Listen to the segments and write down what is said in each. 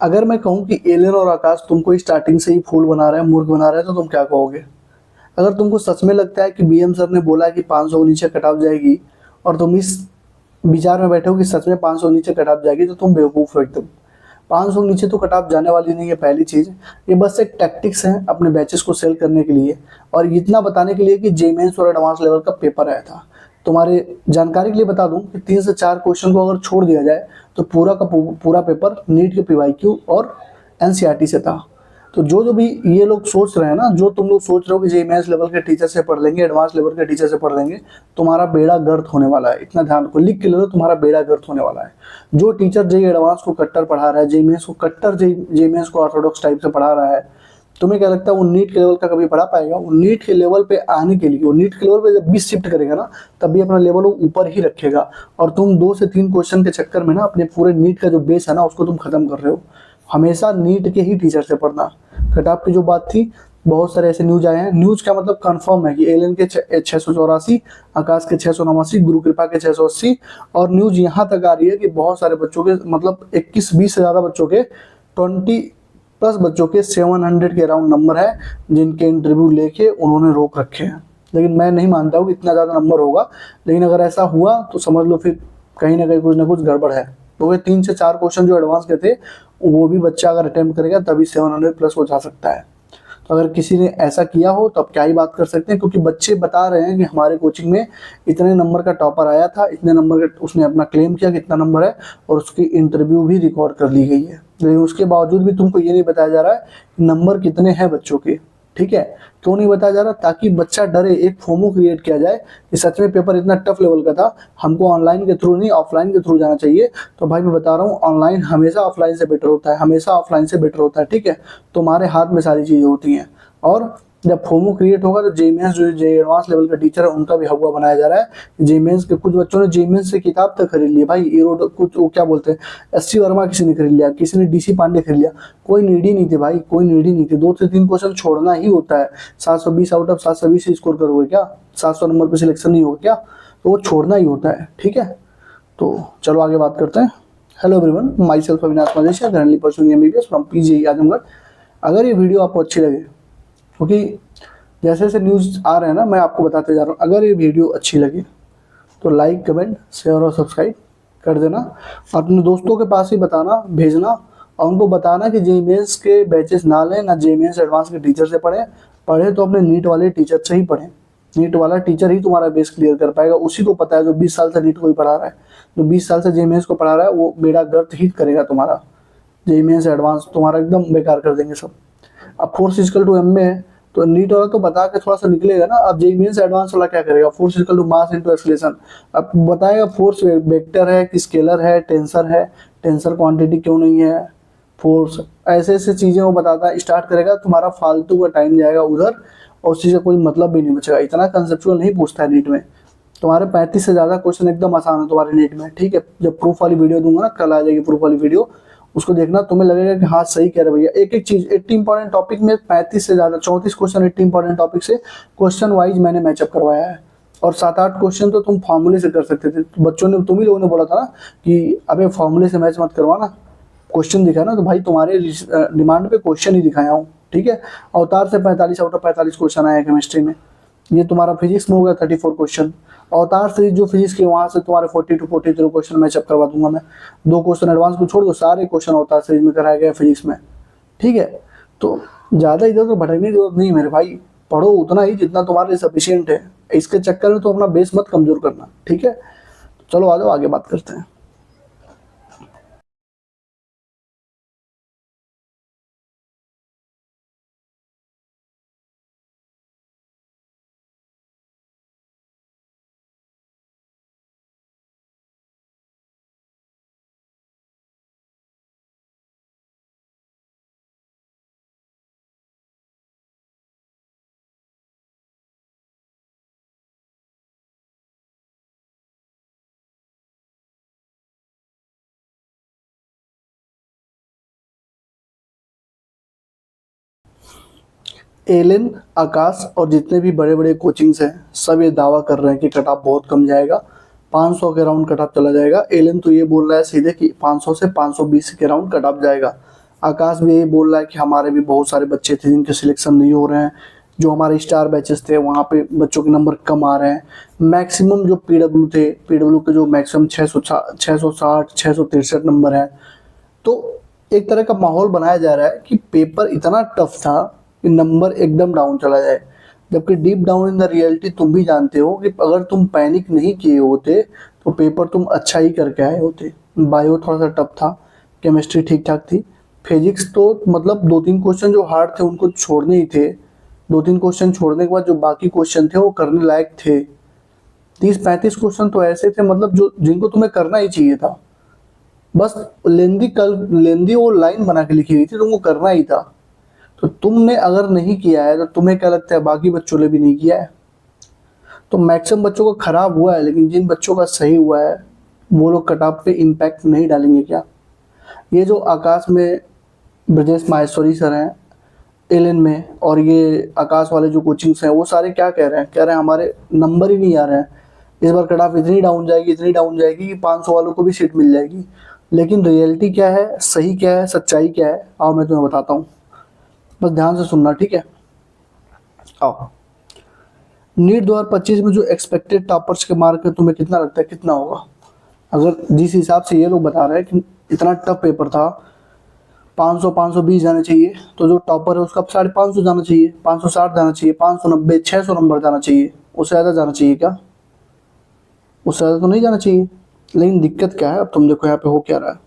अगर मैं कहूँ कि एलन और आकाश तुमको स्टार्टिंग से ही फूल बना रहे हैं, मूर्ख बना रहे हैं, तो तुम क्या कहोगे? अगर तुमको सच में लगता है कि बीएम सर ने बोला कि 500 के नीचे कट ऑफ जाएगी और तुम इस विचार में बैठे हो कि सच में 500 नीचे कट ऑफ जाएगी, तो तुम बेवकूफ़ हो एकदम। 500 नीचे तो कट ऑफ जाने वाली नहीं है, पहली चीज़। ये बस एक टैक्टिक्स है अपने बैचेस को सेल करने के लिए और इतना बताने के लिए कि जे मेंस और एडवांस लेवल का पेपर आया था। तुम्हारे जानकारी के लिए बता दूं कि 3 से 4 क्वेश्चन को अगर छोड़ दिया जाए तो पूरा का पूरा पेपर नीट के पीवाईक्यू और एनसीईआरटी से था। तो जो जो भी ये लोग सोच रहे हैं ना, जो तुम लोग सोच रहे हो कि जे मेंस लेवल के टीचर से पढ़ लेंगे, एडवांस लेवल के टीचर से पढ़ लेंगे, तुम्हारा बेड़ा गर्क होने वाला है। इतना ध्यान रखो, लिख के ले लो, तुम्हारा बेड़ा गर्क होने वाला है। जो टीचर जे एडवांस को कट्टर पढ़ा रहा है, जे मेंस को कट्टर, जे मेंस को ऑर्थोडॉक्स टाइप से पढ़ा रहा है, तुम्हें क्या लगता है वो नीट के लेवल का कभी पढ़ा पाएगा? वो नीट के लेवल पे आने के लिए, वो नीट के लेवल पे जब भी शिफ्ट करेगा ना, तब भी अपना लेवल वो ऊपर ही रखेगा। और तुम 2 से 3 क्वेश्चन के चक्कर में ना अपने पूरे नीट का जो बेस है ना, उसको तुम खत्म कर रहे हो। हमेशा नीट के ही टीचर से पढ़ना। कट ऑफ की जो बात थी, बहुत सारे ऐसे न्यूज आए हैं। न्यूज का मतलब कंफर्म है कि एलन के 684, आकाश के 689, गुरु कृपा के 680, और न्यूज यहाँ तक आ रही है कि बहुत सारे बच्चों के, मतलब 21-20 से ज़्यादा बच्चों के, 20+ बच्चों के 700 के अराउंड नंबर है जिनके इंटरव्यू लेके उन्होंने रोक रखे हैं। लेकिन मैं नहीं मानता हूँ कि इतना ज़्यादा नंबर होगा, लेकिन अगर ऐसा हुआ तो समझ लो फिर कहीं ना कुछ गड़बड़ है। तो वे 3 से 4 क्वेश्चन जो एडवांस के थे, वो भी बच्चा अगर अटेम्प्ट करेगा तभी 700+ हो जा सकता है। तो अगर किसी ने ऐसा किया हो तो अब क्या ही बात कर सकते हैं, क्योंकि बच्चे बता रहे हैं कि हमारे कोचिंग में इतने नंबर का टॉपर आया था, इतने नंबर का उसने अपना क्लेम किया कितना नंबर है, और उसकी इंटरव्यू भी रिकॉर्ड कर ली गई है। लेकिन उसके बावजूद भी तुमको ये नहीं बताया जा रहा है कि नंबर कितने हैं बच्चों के। ठीक है, क्यों नहीं बताया जा रहा? ताकि बच्चा डरे, एक फोमो क्रिएट किया जाए कि सच में पेपर इतना टफ लेवल का था, हमको ऑनलाइन के थ्रू नहीं ऑफलाइन के थ्रू जाना चाहिए। तो भाई मैं बता रहा हूँ, ऑनलाइन हमेशा ऑफलाइन से बेटर होता है, हमेशा ऑफलाइन से बेटर होता है। ठीक है, तुम्हारे हाथ में सारी चीज़ें होती हैं। और जब फोमो क्रिएट होगा तो जे मेंस, जो जे एडवांस लेवल का टीचर है, उनका भी हवा बनाया जा रहा है। जे मेंस के कुछ बच्चों ने जे मेंस से किताब तक खरीद ली भाई। कुछ वो क्या बोलते हैं, एससी वर्मा किसी ने खरीद लिया, किसी ने डीसी पांडे खरीद लिया। कोई नीड ही नहीं थी भाई, कोई नीड ही नहीं थी। 2 से 3 क्वेश्चन छोड़ना ही होता है। 720 आउट ऑफ 720 स्कोर करोगे क्या? 700 नंबर पे सिलेक्शन नहीं होगा क्या? तो वो छोड़ना ही होता है। ठीक है, तो चलो आगे बात करते हैं। Hello everyone, my self Avinash Majeshia, currently pursuing MBBS from PGI Azamgarh. अगर ये वीडियो आपको अच्छी लगे, क्योंकि जैसे जैसे न्यूज़ आ रहे हैं ना, मैं आपको बताते जा रहा हूँ, अगर ये वीडियो अच्छी लगे तो लाइक, कमेंट, शेयर और सब्सक्राइब कर देना। और अपने दोस्तों के पास ही बताना, भेजना, और उनको बताना कि जे मेंस के बैचेस ना लें, ना जे मेंस एडवांस के टीचर से पढ़े तो अपने नीट वाले टीचर से ही पढ़ें। नीट वाला टीचर ही तुम्हारा बेस क्लियर कर पाएगा। उसी को पता है, जो 20 साल से नीट को ही पढ़ा रहा है, जो 20 साल से जे मेंस को पढ़ा रहा है, वो बेड़ा गर्क ही करेगा तुम्हारा। जे मेंस एडवांस तुम्हारा एकदम बेकार कर देंगे सब। अब फोर्स इक्वल टू एम में है, तो नीट वाला तो बता के थोड़ा सा निकलेगा ना। अब जेईई मेंस एडवांस वाला क्या करेगा? Force equal to mass into acceleration. अब बताएगा फोर्स वेक्टर है कि स्केलर है, टेंसर है, टेंसर क्वांटिटी क्यों नहीं है, फोर्स, ऐसे ऐसे चीजें वो बताता स्टार्ट करेगा। तुम्हारा फालतू का टाइम जाएगा उधर, और उस चीज का कोई मतलब भी नहीं बचेगा। इतना कंसेप्चुअल नहीं पूछता है नीट में। तुम्हारे 35 से ज्यादा क्वेश्चन एकदम आसान है तुम्हारे नीट में। ठीक है, जब प्रूफ वाली वीडियो दूंगा ना, कल आ जाएगी प्रूफ वाली वीडियो, उसको देखना, तुम्हें लगेगा कि हाँ सही कह रहे भैया। एक एक चीज 80 इंपॉर्टेंट टॉपिक में 35 से ज्यादा 34 क्वेश्चन 80 इंपॉर्टेंट टॉपिक से क्वेश्चन वाइज मैंने मैचअप करवाया है। और 7-8 क्वेश्चन तो तुम फॉर्मूले से कर सकते थे। तो बच्चों ने, तुम ही लोगों ने बोला था ना कि अबे फॉर्मूले से मैच मत करवाना, क्वेश्चन दिखा ना। तो भाई तुम्हारे डिमांड पे क्वेश्चन ही दिखाया हूँ। ठीक है, अवतार से 45 आउट ऑफ 45 क्वेश्चन आए केमिस्ट्री में। ये तुम्हारा फिजिक्स में हो गया 34 क्वेश्चन। अवतार से जो फिजिक्स के, वहां से तुम्हारे 40 to 43 क्वेश्चन मैचअप करवा दूंगा मैं। 2 क्वेश्चन एडवांस को छोड़ दो, सारे क्वेश्चन अवतार सीरीज में कराया गया फिजिक्स में। ठीक है, तो ज्यादा इधर उधर भटकने की जरूरत नहीं मेरे भाई। पढ़ो उतना ही जितना तुम्हारे लिए सफिशियंट है। इसके चक्कर में तो अपना बेस मत कमजोर करना। ठीक है, चलो आ जाओ आगे बात करते हैं। एलन, आकाश और जितने भी बड़े बड़े कोचिंग्स हैं, सब ये दावा कर रहे हैं कि कट ऑफ बहुत कम जाएगा, 500 के राउंड कट ऑफ चला जाएगा। एलन तो ये बोल रहा है सीधे कि 500 से 520 के राउंड कट ऑफ जाएगा। आकाश भी यही बोल रहा है कि हमारे भी बहुत सारे बच्चे थे जिनके सिलेक्शन नहीं हो रहे हैं, जो हमारे स्टार बैचेस थे वहाँ पे बच्चों के नंबर कम आ रहे हैं। मैक्सिमम जो पीडब्ल्यू थे, पीडब्ल्यू के जो मैक्सिमम 660 663 नंबर है। तो एक तरह का माहौल बनाया जा रहा है कि पेपर इतना टफ था कि नंबर एकदम डाउन चला जाए, जबकि deep down in the reality तुम भी जानते हो कि अगर तुम पैनिक नहीं किए होते तो पेपर तुम अच्छा ही करके आए होते। बायो थोड़ा सा टफ था, केमिस्ट्री ठीक ठाक थी, फिजिक्स तो मतलब 2-3 क्वेश्चन जो हार्ड थे उनको छोड़ने ही थे। 2-3 क्वेश्चन छोड़ने के बाद जो बाकी क्वेश्चन थे वो करने लायक थे। 30-35 क्वेश्चन तो ऐसे थे मतलब जो जिनको तुम्हें करना ही चाहिए था। बस लेंदी वो लाइन बना के लिखी हुई थी, तुमको करना ही था। तो तुमने अगर नहीं किया है तो तुम्हें क्या लगता है बाकी बच्चों ने भी नहीं किया है? तो मैक्सिमम बच्चों का खराब हुआ है, लेकिन जिन बच्चों का सही हुआ है वो लोग कट ऑफ पे इम्पैक्ट नहीं डालेंगे क्या? ये जो आकाश में ब्रजेश माहेश्वरी सर हैं एलन में, और ये आकाश वाले जो कोचिंग्स हैं वो सारे क्या कह रहे हैं? कह रहे हैं हमारे नंबर ही नहीं आ रहे हैं, इस बार कट ऑफ इतनी डाउन जाएगी कि 500 वालों को भी सीट मिल जाएगी। लेकिन रियलिटी क्या है, सही क्या है, सच्चाई क्या है, आओ मैं तुम्हें बताता हूँ, बस ध्यान से सुनना, ठीक है? आओ, नीट 2025 में जो एक्सपेक्टेड टॉपर्स के मार्क है तुम्हें कितना लगता है कितना होगा? अगर जिस हिसाब से ये लोग बता रहे हैं कि इतना टफ पेपर था, 500 520 जाने चाहिए, तो जो टॉपर है उसका 550 जाना चाहिए, 560 जाना चाहिए, 590 600 नंबर जाना चाहिए। उससे ज़्यादा जाना चाहिए क्या? उससे ज़्यादा तो नहीं जाना चाहिए। लेकिन दिक्कत क्या है, अब तुम देखो यहाँ पे हो क्या रहा है।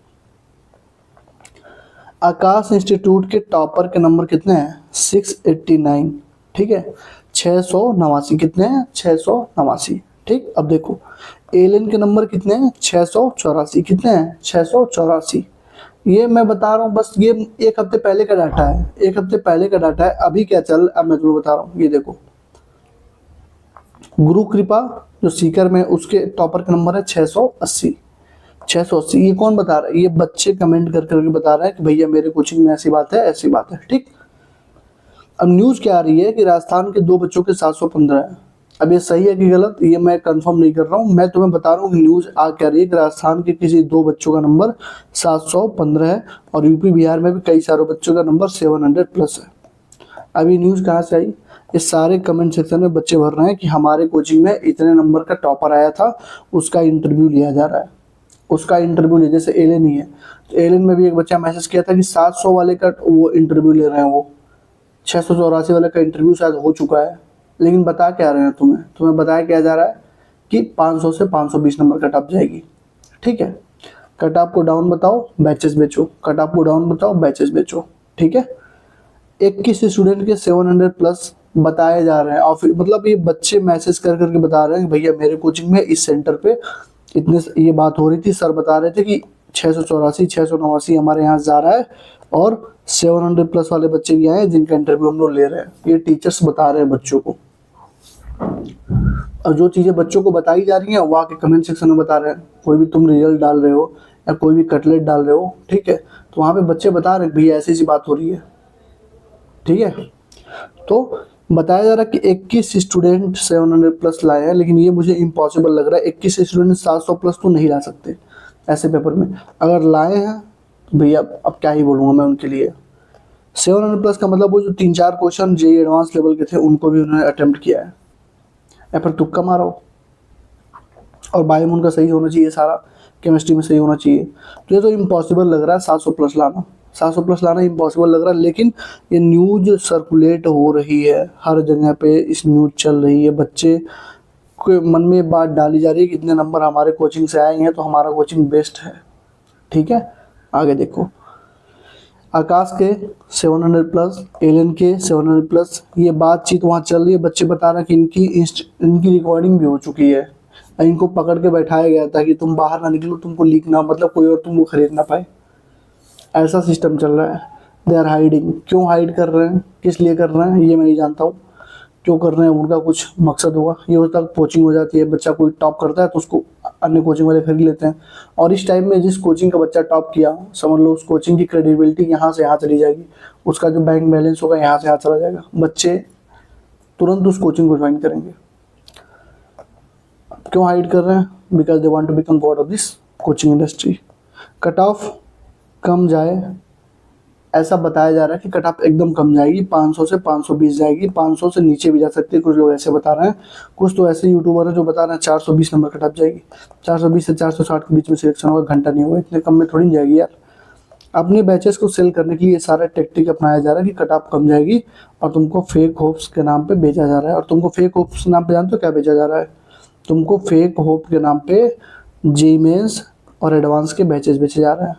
आकाश इंस्टीट्यूट के टॉपर के नंबर कितने हैं? 689, ठीक है? 689 कितने हैं? 689, ठीक। अब देखो एलियन के नंबर कितने हैं? 684 कितने हैं? 684। ये मैं बता रहा हूँ, बस ये 1 हफ्ते पहले का डाटा है, 1 हफ्ते पहले का डाटा है। अभी क्या चल, अब मैं तुम्हें बता रहा हूँ, ये देखो गुरु कृपा जो सीकर में, उसके टॉपर का नंबर है 680। 680 ये कौन बता रहा है? ये बच्चे कमेंट कर करके बता रहे हैं कि भैया मेरे कोचिंग में ऐसी बात है, ऐसी बात है, ठीक। अब न्यूज़ क्या आ रही है कि राजस्थान के 2 बच्चों के 715 है। अब ये सही है कि गलत, ये मैं कंफर्म नहीं कर रहा हूँ, मैं तुम्हें बता रहा हूँ कि न्यूज़ आ क्या रही है कि राजस्थान के किसी 2 बच्चों का नंबर 715 है, और यूपी बिहार में भी कई सारे बच्चों का नंबर 700+ है। अब ये न्यूज़ कहाँ से आई? ये सारे कमेंट सेक्शन में बच्चे भर रहे हैं कि हमारे कोचिंग में इतने नंबर का टॉपर आया था, उसका इंटरव्यू लिया जा रहा है, उसका इंटरव्यू ले, जैसे एलेन ही है तो एलेन में भी एक बच्चा मैसेज किया था कि 700 वाले का वो इंटरव्यू ले रहे हैं, वो 684 वाले का इंटरव्यू शायद हो चुका है। लेकिन बता क्या रहे हैं तुम्हें बताया क्या जा रहा है कि 500 से 520 नंबर कट ऑफ जाएगी, ठीक है? कट ऑफ को डाउन बताओ, बैचेस बेचो, कट ऑफ को डाउन बताओ, बैचेस बेचो, ठीक है? 21 स्टूडेंट के 700+ बताए जा रहे हैं, और फिर मतलब ये बच्चे मैसेज कर करके बता रहे हैं कि भैया मेरे कोचिंग में इस सेंटर पे इतने, ये बात हो रही थी, सर बता रहे थे कि 684 689 हमारे यहाँ जा रहा है, और 700+ वाले बच्चे भी आए हैं जिनका इंटरव्यू हम लोग ले रहे हैं। ये टीचर्स बता रहे हैं बच्चों को। और जो चीज़ें बच्चों को बताई जा रही हैं वो आके कमेंट सेक्शन में बता रहे हैं। कोई भी तुम रिजल्ट डाल रहे हो या कोई भी कटलेट डाल रहे हो, ठीक है, तो वहाँ पे बच्चे बता रहे हैं भैया ऐसी ऐसी बात हो रही है, ठीक है? तो बताया जा रहा है कि 21 स्टूडेंट 700+ लाए हैं, लेकिन ये मुझे इम्पॉसिबल लग रहा है। 21 स्टूडेंट 700+ तो नहीं ला सकते ऐसे पेपर में। अगर लाए हैं तो भैया अब क्या ही बोलूँगा मैं उनके लिए। 700+ का मतलब वो जो 3-4 क्वेश्चन जेईई एडवांस लेवल के थे उनको भी उन्होंने अटेम्प्ट किया है, या फिर तुक्का मारो। और बायो में उनका सही होना चाहिए सारा, केमिस्ट्री में सही होना चाहिए। तो ये तो इम्पॉसिबल लग रहा है 700+ लाना, 700+ लाना इम्पॉसिबल लग रहा है। लेकिन ये न्यूज़ सर्कुलेट हो रही है, हर जगह पे इस न्यूज़ चल रही है, बच्चे के मन में बात डाली जा रही है कि इतने नंबर हमारे कोचिंग से आए हैं तो हमारा कोचिंग बेस्ट है, ठीक है? आगे देखो, आकाश के 700+, एलन के 700+, ये बातचीत वहाँ चल रही है। बच्चे बता रहे हैं कि इनकी रिकॉर्डिंग भी हो चुकी है, इनको पकड़ के बैठाया गया था कि तुम बाहर ना निकलो, तुमको लीक ना, मतलब कोई और तुमको खरीद ना पाए। ऐसा सिस्टम चल रहा है। दे आर हाइडिंग, क्यों हाइड कर रहे हैं, किस लिए कर रहे हैं ये मैं नहीं जानता हूँ, क्यों कर रहे हैं, उनका कुछ मकसद होगा। ये होता है कोचिंग हो जाती है, बच्चा कोई टॉप करता है तो उसको अन्य कोचिंग वाले खरीद लेते हैं, और इस टाइम में जिस कोचिंग का बच्चा टॉप किया, समझ लो उस कोचिंग की क्रेडिबिलिटी यहाँ से यहाँ चली जाएगी, उसका जो बैंक बैलेंस होगा यहाँ से यहाँ चला जाएगा, बच्चे तुरंत उस कोचिंग को ज्वाइन करेंगे। क्यों हाइड कर रहे हैं? Because they want to become god of this coaching industry. Cut off कम जाए ऐसा बताया जा रहा है कि कट ऑफ एकदम कम जाएगी, 500 से 520 जाएगी, 500 से नीचे भी जा सकती है, कुछ लोग ऐसे बता रहे हैं। कुछ तो ऐसे यूट्यूबर है जो बता रहे हैं 420 नंबर कट ऑफ जाएगी, 420 से 460 के बीच में सिलेक्शन होगा, घंटा नहीं होगा, इतने कम में थोड़ी जाएगी यार। अपने बैचेस को सेल करने के लिए ये सारा टेक्टिक अपनाया जा रहा है कि कट ऑफ कम जाएगी और तुमको फेक होप्स के नाम पे बेचा जा रहा है। और तुमको फेक होप्स के नाम पे जानते हो क्या बेचा जा रहा है? तुमको फेक होप के नाम पे जेईई मेंस और एडवांस के बैचेस बेचे जा रहे हैं,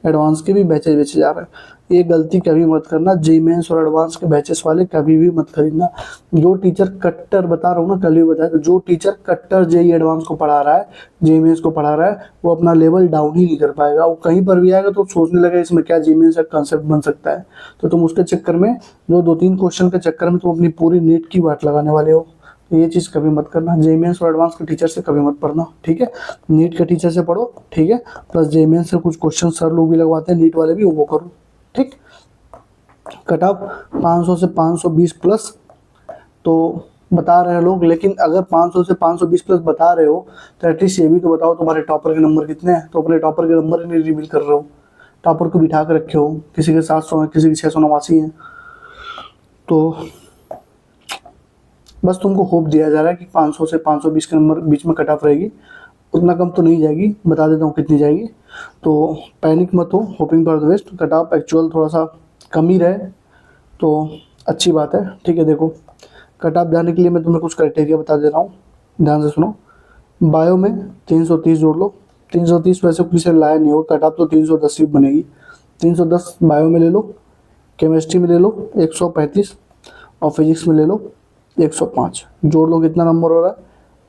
एडवांस के भी बैचेस बेचे जा रहे हैं। ये गलती कभी मत करना, जेईई मेंस और एडवांस के बैचेस वाले कभी भी मत खरीदना। जो टीचर कट्टर, बता रहा हूँ ना, कल भी बताया, तो जो टीचर कट्टर जेईई एडवांस को पढ़ा रहा है, जेईई मेंस को पढ़ा रहा है, वो अपना लेवल डाउन ही नहीं कर पाएगा। वो कहीं पर भी आएगा तो सोचने लगेगा इसमें क्या जेईई मेंस का कंसेप्ट बन सकता है। तो तुम उसके चक्कर में, जो 2-3 क्वेश्चन के चक्कर में तुम अपनी पूरी नीट की वाट लगाने वाले हो। तो ये चीज़ कभी मत करना, जेईई मेंस और एडवांस के टीचर से कभी मत पढ़ना, ठीक है। नीट के टीचर से पढ़ो, ठीक है, प्लस जेईई मेंस से कुछ क्वेश्चन सर लोग भी लगवाते हैं, नीट वाले भी, वो करो, ठीक। कट ऑफ 500 से 520 प्लस तो बता रहे हैं लोग, लेकिन अगर 500 से 520 प्लस बता रहे हो तो एटलीस्ट ये भी तो बताओ तुम्हारे टॉपर के नंबर कितने हैं। तो अपने टॉपर के नंबर ही नहीं रिवील कर रहे हो, टॉपर को बिठा कर रखे हो, किसी के 700 है, किसी के 689 है। तो बस तुमको होप दिया जा रहा है कि 500 से 520 के नंबर बीच में कट ऑफ रहेगी, उतना कम तो नहीं जाएगी, बता देता हूँ कितनी जाएगी। तो पैनिक मत हो, hoping for the best. Cut off actual थोड़ा सा कम ही रहे तो अच्छी बात है, ठीक है। देखो, कट ऑफ जाने के लिए मैं तुम्हें कुछ क्राइटेरिया बता दे रहा हूँ, ध्यान से सुनो। बायो में 330 जोड़ लो, 330 वैसे किसी लाया नहीं होगा, कट ऑफ तो 310 ही बनेगी। 310 बायो में ले लो, केमिस्ट्री में ले लो 135 और फिजिक्स में ले लो 105। जोड़ लो, कितना नंबर हो रहा है?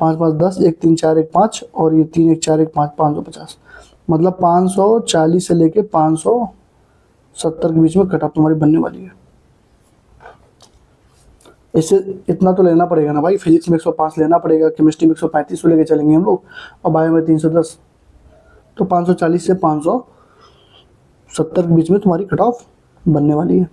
5 5 10, 1 3 4 1 5 और ये 3 1 4 1 5, 550। मतलब 540 से लेके 570 के बीच में कट ऑफ तुम्हारी बनने वाली है। इससे इतना तो लेना पड़ेगा ना भाई, फिजिक्स में 105 लेना पड़ेगा, केमिस्ट्री में 135 लेके चलेंगे हम लोग, और बायो में 310, तो 540 से 570 के बीच में तुम्हारी कट ऑफ बनने वाली है,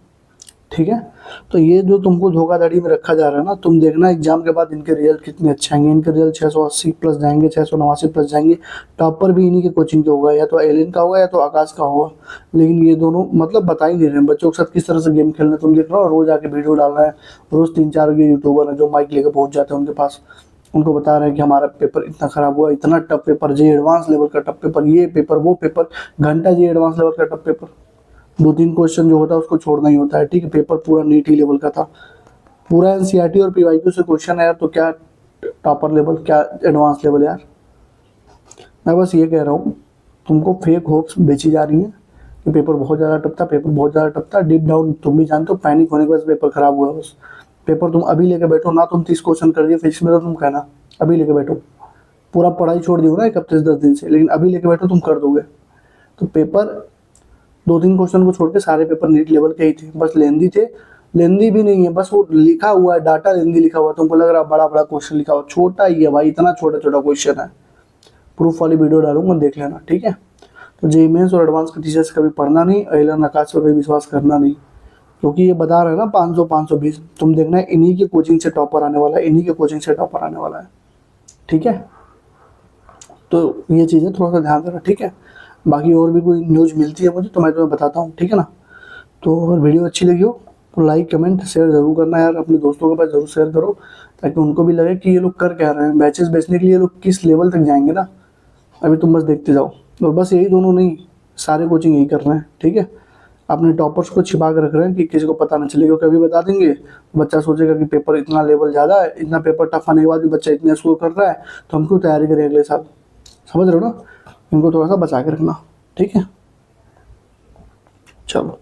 ठीक है। तो ये जो तुमको धोखाधड़ी में रखा जा रहा है ना, तुम देखना एग्जाम के बाद इनके रिजल्ट कितने अच्छे आएंगे। इनके रिजल्ट 680 प्लस जाएंगे, 689 प्लस जाएंगे। टॉपर भी इन्हीं के कोचिंग के होगा, या तो एलिन का होगा या तो आकाश का होगा। लेकिन ये दोनों मतलब बता ही नहीं रहे हैं बच्चों के साथ किस तरह से गेम खेलना। तुम देख रहे हो, रोज आके वीडियो डाल रहे हैं, रोज 3-4 यूट्यूबर हैं जो माइक लेकर पहुंच जाते हैं उनके पास, उनको बता रहे हैं कि हमारा पेपर इतना खराब हुआ, इतना tough paper, JEE advance level का टफ पेपर, ये पेपर वो पेपर, घंटा जेईई एडवांस लेवल का टफ पेपर। 2-3 क्वेश्चन जो होता है उसको छोड़ना ही होता है, ठीक है। पेपर पूरा नीट ही लेवल का था, पूरा एनसीईआरटी और पीवाईक्यू से क्वेश्चन है यार, तो क्या टॉपर लेवल, क्या एडवांस लेवल यार। मैं बस ये कह रहा हूँ, तुमको फेक होप्स बेची जा रही हैं कि पेपर बहुत ज़्यादा टफ था, पेपर बहुत ज़्यादा टफ था। डीप डाउन तुम भी जानते हो, पैनिक होने के बाद पेपर खराब हुआ है। बस पेपर तुम अभी लेके बैठो ना, तुम 30 क्वेश्चन कर दिए फिजिक्स में तो तुम कहना अभी लेके बैठो, पूरा पढ़ाई छोड़ दी हो ना 1 हफ्ते से 10 दिन से, लेकिन अभी लेके बैठो तुम कर दोगे। तो पेपर 2-3 क्वेश्चन को छोड़ के सारे पेपर नीट लेवल के ही थे, बस लेंदी थे। लेंदी भी नहीं है, बस वो लिखा हुआ है, डाटा लेंदी लिखा हुआ है, तुमको लग रहा है बड़ा बड़ा क्वेश्चन लिखा हुआ, छोटा ही है भाई, इतना छोटा छोटा क्वेश्चन है। प्रूफ वाली वीडियो डालूंगा, देख लेना, ठीक है। तो जेईई मेंस और एडवांस के टीचर्स कभी पढ़ना नहीं, एलन आकाश पर कभी विश्वास करना नहीं, क्योंकि ये बता रहे हैं ना 500 520, तुम देखना है इन्हीं के कोचिंग से टॉपर आने वाला है, इन्हीं के कोचिंग से टॉपर आने वाला है, ठीक है। तो ये चीज़ें थोड़ा सा ध्यान देना, ठीक है। बाकी और भी कोई न्यूज़ मिलती है मुझे तो मैं तुम्हें बताता हूँ, ठीक है ना। तो अगर वीडियो अच्छी लगी हो तो लाइक कमेंट शेयर ज़रूर करना यार, अपने दोस्तों के पास ज़रूर शेयर करो, ताकि उनको भी लगे कि ये लोग कर क्या रहे हैं। बैचेस बेचने के लिए ये लोग किस लेवल तक जाएंगे ना, अभी तुम बस देखते जाओ। और बस यही दोनों नहीं, सारे कोचिंग यही कर रहे हैं, ठीक है। अपने टॉपर्स को छिपा कर रख रहे हैं कि किसी को पता ना चलेगा, कभी बता देंगे तो बच्चा सोचेगा कि पेपर इतना लेवल ज़्यादा है, इतना पेपर टफ आने के बाद भी बच्चा इतने स्कोर कर रहा है, तो हम क्यों तैयारी करें अगले साल। समझ रहे हो ना, इनको थोड़ा सा बचा के रखना, ठीक है। चलो।